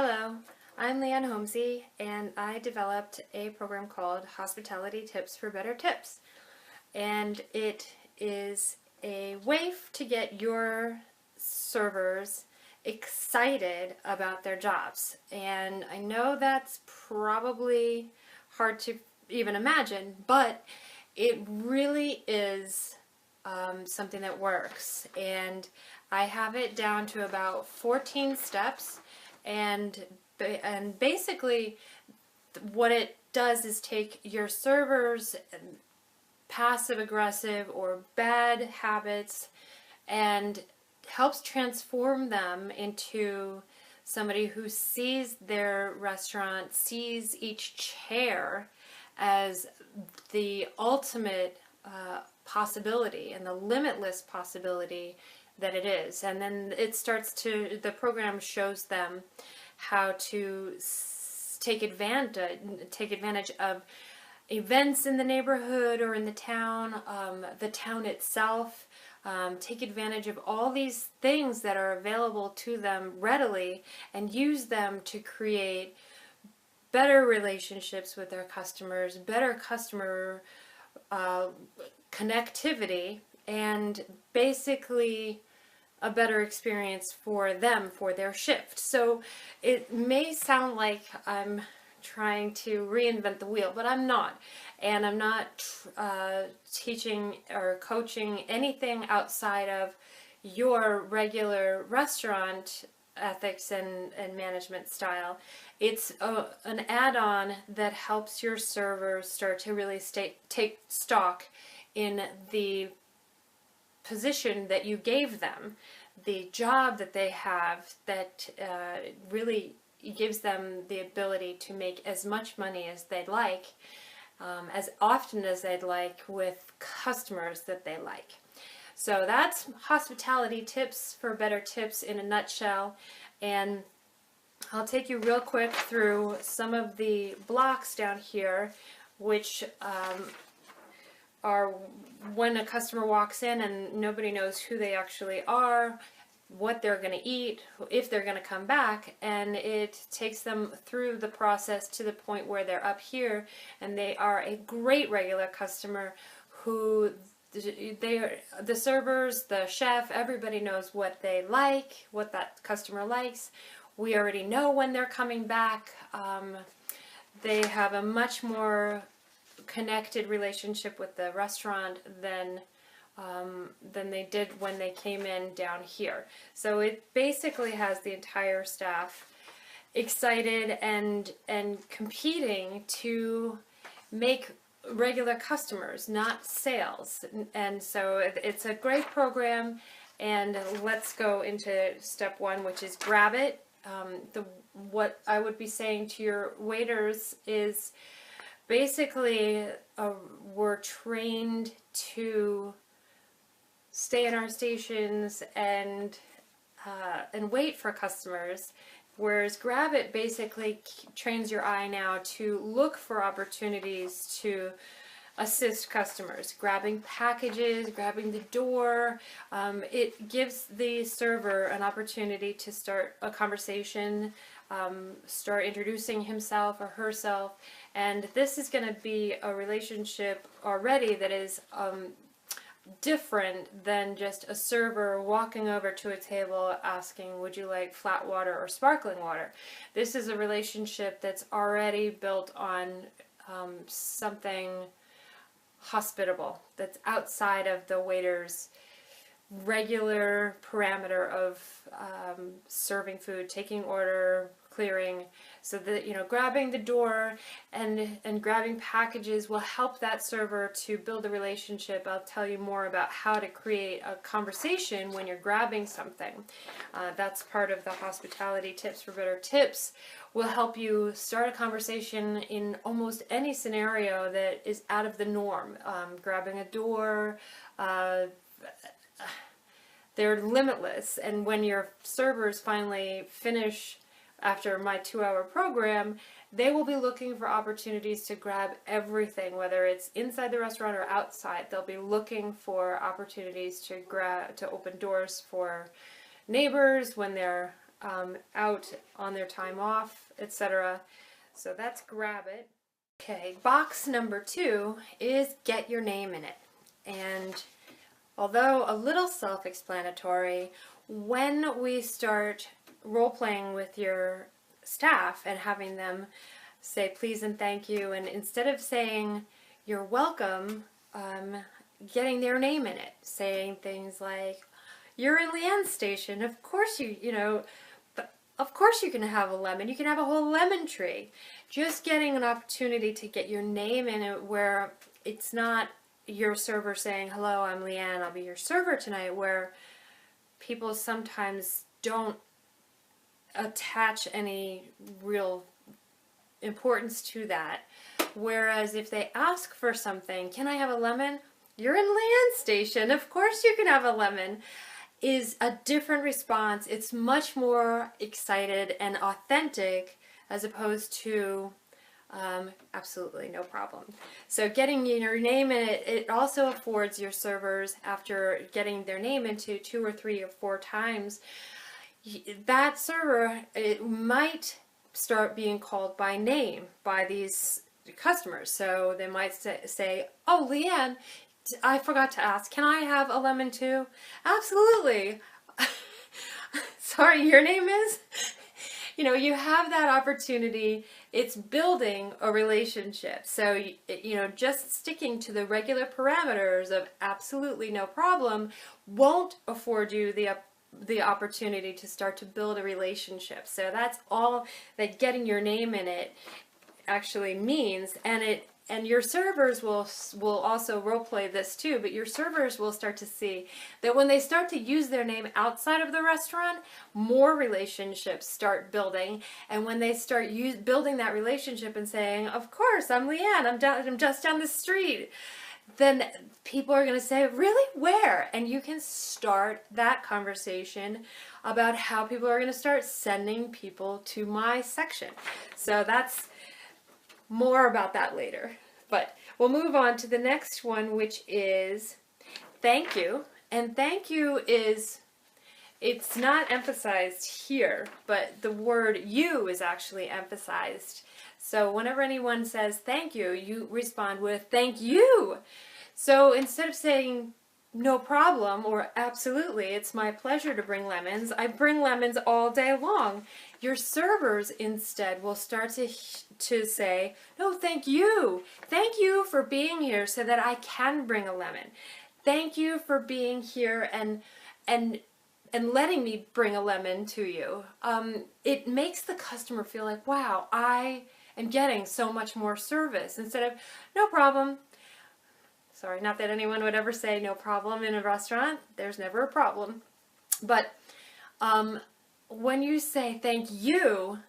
Hello, I'm Leanne Holmesy, and I developed a program called Hospitality Tips for Better Tips. And it is a way to get your servers excited about their jobs. And I know that's probably hard to even imagine, but it really is something that works. And I have it down to about 14 steps. And basically what it does is take your server's passive aggressive or bad habits and helps transform them into somebody who sees their restaurant, sees each chair as the ultimate possibility and the limitless possibility that it is. And then the program shows them how to take advantage of events in the neighborhood or in the town itself, take advantage of all these things that are available to them readily and use them to create better relationships with their customers, better customer connectivity, and basically a better experience for them for their shift. So it may sound like I'm trying to reinvent the wheel, but I'm not. And I'm not teaching or coaching anything outside of your regular restaurant ethics and management style. It's an add-on that helps your servers start to really take stock in the position that you gave them, the job that they have that really gives them the ability to make as much money as they'd like, as often as they'd like, with customers that they like. So that's Hospitality Tips for Better Tips in a nutshell. And I'll take you real quick through some of the blocks down here, which are when a customer walks in and nobody knows who they actually are, what they're going to eat, if they're going to come back, and it takes them through the process to the point where they're up here and they are a great regular customer who the servers, the chef, everybody knows what they like, what that customer likes. We already know when they're coming back. They have a much more connected relationship with the restaurant than they did when they came in down here. So it basically has the entire staff excited and competing to make regular customers, not sales. And so it's a great program. And let's go into step one, which is grab it. What I would be saying to your waiters is basically we're trained to stay in our stations and wait for customers, whereas grab it basically trains your eye now to look for opportunities to assist customers, grabbing packages, grabbing the door. It gives the server an opportunity to start a conversation, start introducing himself or herself, and this is going to be a relationship already that is different than just a server walking over to a table asking, would you like flat water or sparkling water? This is a relationship that's already built on something hospitable, that's outside of the waiter's regular parameter of serving food, taking order, clearing. So that, grabbing the door and grabbing packages will help that server to build a relationship. I'll tell you more about how to create a conversation when you're grabbing something. That's part of the Hospitality Tips for Better Tips. Will help you start a conversation in almost any scenario that is out of the norm. Grabbing a door, they're limitless. And when your servers finally finish after my 2-hour program, they will be looking for opportunities to grab everything, whether it's inside the restaurant or outside. They'll be looking for opportunities to open doors for neighbors when they're out on their time off, etc. So that's grab it. Okay, box number 2 is get your name in it. And although a little self-explanatory, when we start role-playing with your staff and having them say please and thank you, and instead of saying you're welcome, getting their name in it, saying things like, you're in Leanne's station, of course of course you can have a lemon, you can have a whole lemon tree. Just getting an opportunity to get your name in it where it's not your server saying, hello, I'm Leanne, I'll be your server tonight, where people sometimes don't attach any real importance to that. Whereas if they ask for something, can I have a lemon? You're in Leanne's station, of course you can have a lemon, is a different response. It's much more excited and authentic as opposed to absolutely no problem. So getting your name in it, it also affords your servers, after getting their name into 2 or 3 or 4 times, that server, it might start being called by name by these customers. So they might say, oh, Leanne, I forgot to ask, can I have a lemon too? Absolutely. Sorry, your name is? You have that opportunity. It's building a relationship. So, just sticking to the regular parameters of absolutely no problem won't afford you the opportunity to start to build a relationship. So that's all that getting your name in it actually means, and your servers will also role play this too, but your servers will start to see that when they start to use their name outside of the restaurant, more relationships start building. And when they start building that relationship and saying, of course, I'm Leanne, I'm just down the street, then people are going to say, really? Where? And you can start that conversation about how people are going to start sending people to my section. So that's more about that later. But we'll move on to the next one, which is thank you. And thank you it's not emphasized here, but the word you is actually emphasized. So whenever anyone says thank you, you respond with thank you. So instead of saying no problem or absolutely, it's my pleasure to bring lemons, I bring lemons all day long, your servers instead will start to say, no, thank you. Thank you for being here so that I can bring a lemon. Thank you for being here and letting me bring a lemon to you. It makes the customer feel like, wow, I am getting so much more service, instead of no problem. Sorry, not that anyone would ever say no problem in a restaurant. There's never a problem. But when you say thank you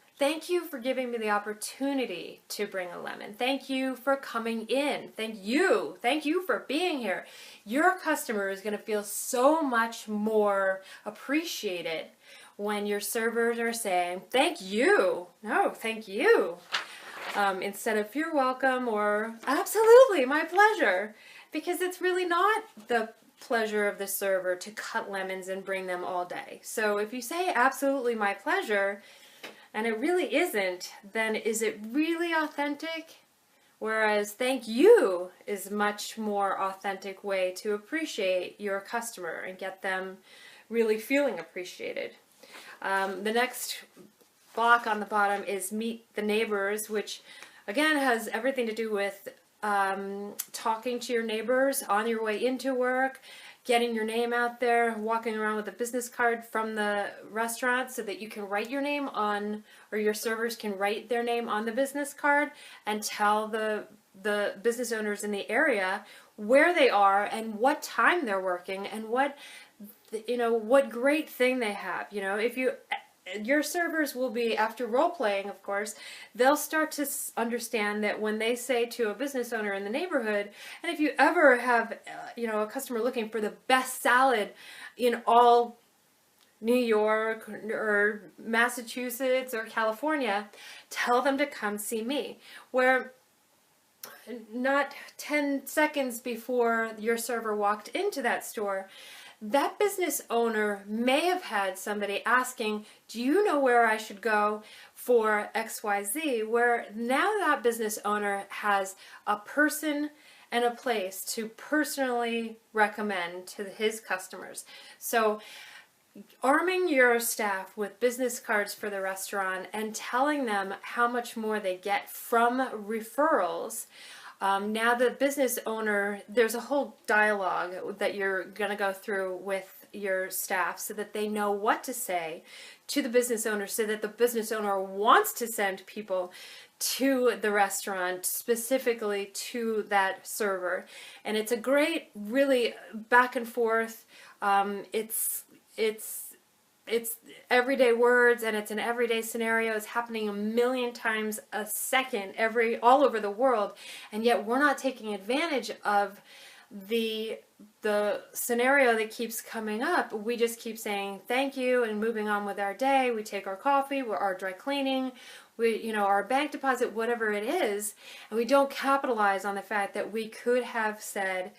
for giving me the opportunity to bring a lemon. Thank you for coming in. Thank you for being here. Your customer is going to feel so much more appreciated when your servers are saying thank you. No, thank you. Instead of you're welcome or absolutely, my pleasure. Because it's really not the pleasure of the server to cut lemons and bring them all day. So if you say absolutely my pleasure, and it really isn't, then is it really authentic? Whereas thank you is much more authentic way to appreciate your customer and get them really feeling appreciated. The next block on the bottom is meet the neighbors, which again has everything to do with talking to your neighbors on your way into work, getting your name out there, walking around with a business card from the restaurant so that you can write your name on, or your servers can write their name on the business card and tell the business owners in the area where they are and what time they're working and what great thing they have. If your servers will be, after role playing, of course, they'll start to understand that when they say to a business owner in the neighborhood, and if you ever have, a customer looking for the best salad in all New York or Massachusetts or California, tell them to come see me. Where not 10 seconds before your server walked into that store, that business owner may have had somebody asking, do you know where I should go for XYZ? Where now that business owner has a person and a place to personally recommend to his customers. So arming your staff with business cards for the restaurant and telling them how much more they get from referrals. Now the business owner, there's a whole dialogue that you're going to go through with your staff so that they know what to say to the business owner, so that the business owner wants to send people to the restaurant, specifically to that server. And it's a great, really back and forth. It's everyday words, and it's an everyday scenario. It's happening a million times a second all over the world, and yet we're not taking advantage of the scenario that keeps coming up. We just keep saying thank you and moving on with our day. We take our coffee, our dry cleaning, our bank deposit, whatever it is, and we don't capitalize on the fact that we could have said,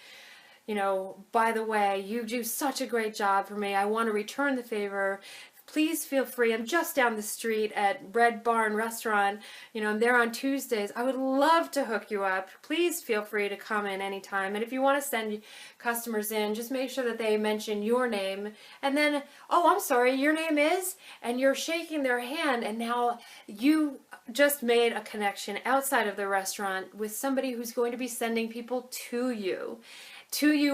by the way, you do such a great job for me. I want to return the favor. Please feel free. I'm just down the street at Red Barn Restaurant. I'm there on Tuesdays. I would love to hook you up. Please feel free to come in anytime. And if you want to send customers in, just make sure that they mention your name. And then, oh, I'm sorry, your name is? And you're shaking their hand, and now you just made a connection outside of the restaurant with somebody who's going to be sending people to you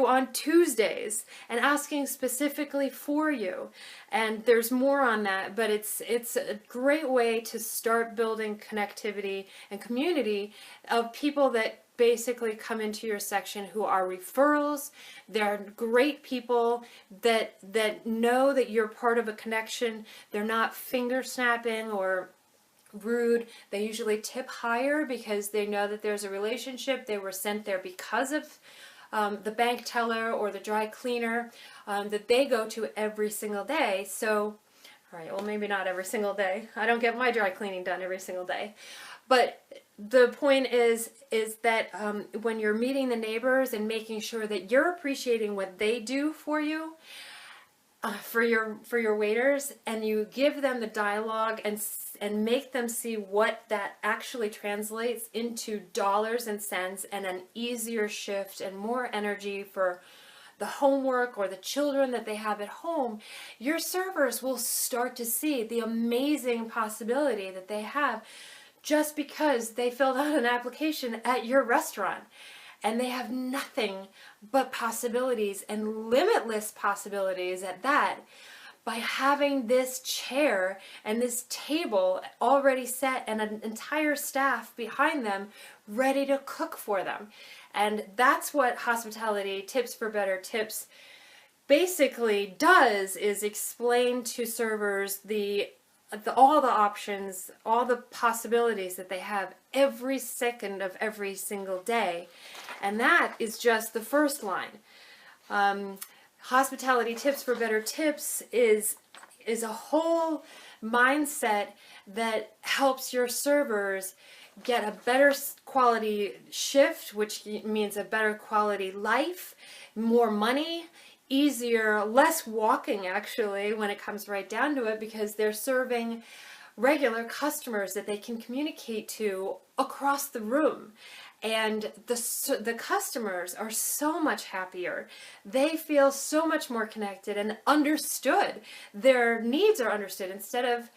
on Tuesdays and asking specifically for you. And there's more on that, but it's a great way to start building connectivity and community of people that basically come into your section who are referrals. They're great people that know that you're part of a connection. They're not finger snapping or rude. They usually tip higher because they know that there's a relationship. They were sent there because of the bank teller or the dry cleaner that they go to every single day. So, all right, well, maybe not every single day. I don't get my dry cleaning done every single day. But the point is that when you're meeting the neighbors and making sure that you're appreciating what they do for you, for your waiters, and you give them the dialogue and make them see what that actually translates into dollars and cents and an easier shift and more energy for the homework or the children that they have at home, your servers will start to see the amazing possibility that they have just because they filled out an application at your restaurant. And they have nothing but possibilities, and limitless possibilities at that, by having this chair and this table already set and an entire staff behind them ready to cook for them. And that's what Hospitality Tips for Better Tips basically does, is explain to servers all the options, all the possibilities that they have every second of every single day. And that is just the first line. Hospitality Tips for Better Tips is a whole mindset that helps your servers get a better quality shift, which means a better quality life, more money, easier, less walking actually when it comes right down to it, because they're serving regular customers that they can communicate to across the room. And the customers are so much happier. They feel so much more connected and understood. Their needs are understood, instead of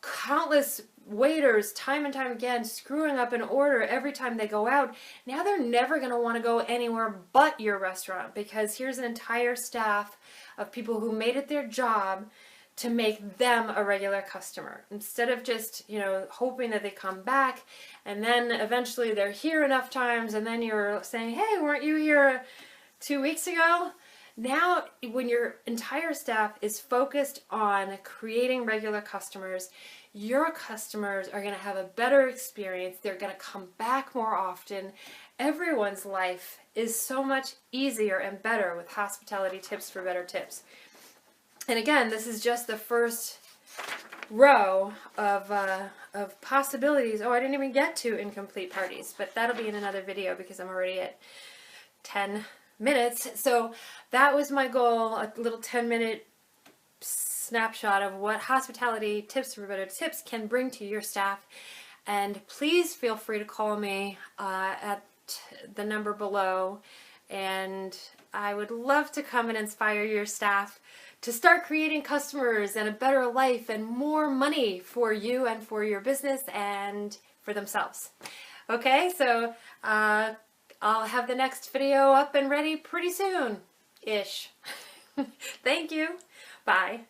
countless waiters time and time again screwing up an order every time they go out. Now they're never going to want to go anywhere but your restaurant, because here's an entire staff of people who made it their job to make them a regular customer, instead of just hoping that they come back and then eventually they're here enough times and then you're saying, hey, weren't you here 2 weeks ago? Now, when your entire staff is focused on creating regular customers, your customers are going to have a better experience. They're going to come back more often. Everyone's life is so much easier and better with Hospitality Tips for Better Tips. And again, this is just the first row of possibilities. Oh, I didn't even get to incomplete parties, but that'll be in another video because I'm already at 10 minutes. So that was my goal, a little 10-minute snapshot of what hospitality tips for better tips can bring to your staff. And please feel free to call me at the number below, and I would love to come and inspire your staff to start creating customers and a better life and more money for you and for your business and for themselves. Okay, so I'll have the next video up and ready pretty soon-ish. Thank you. Bye.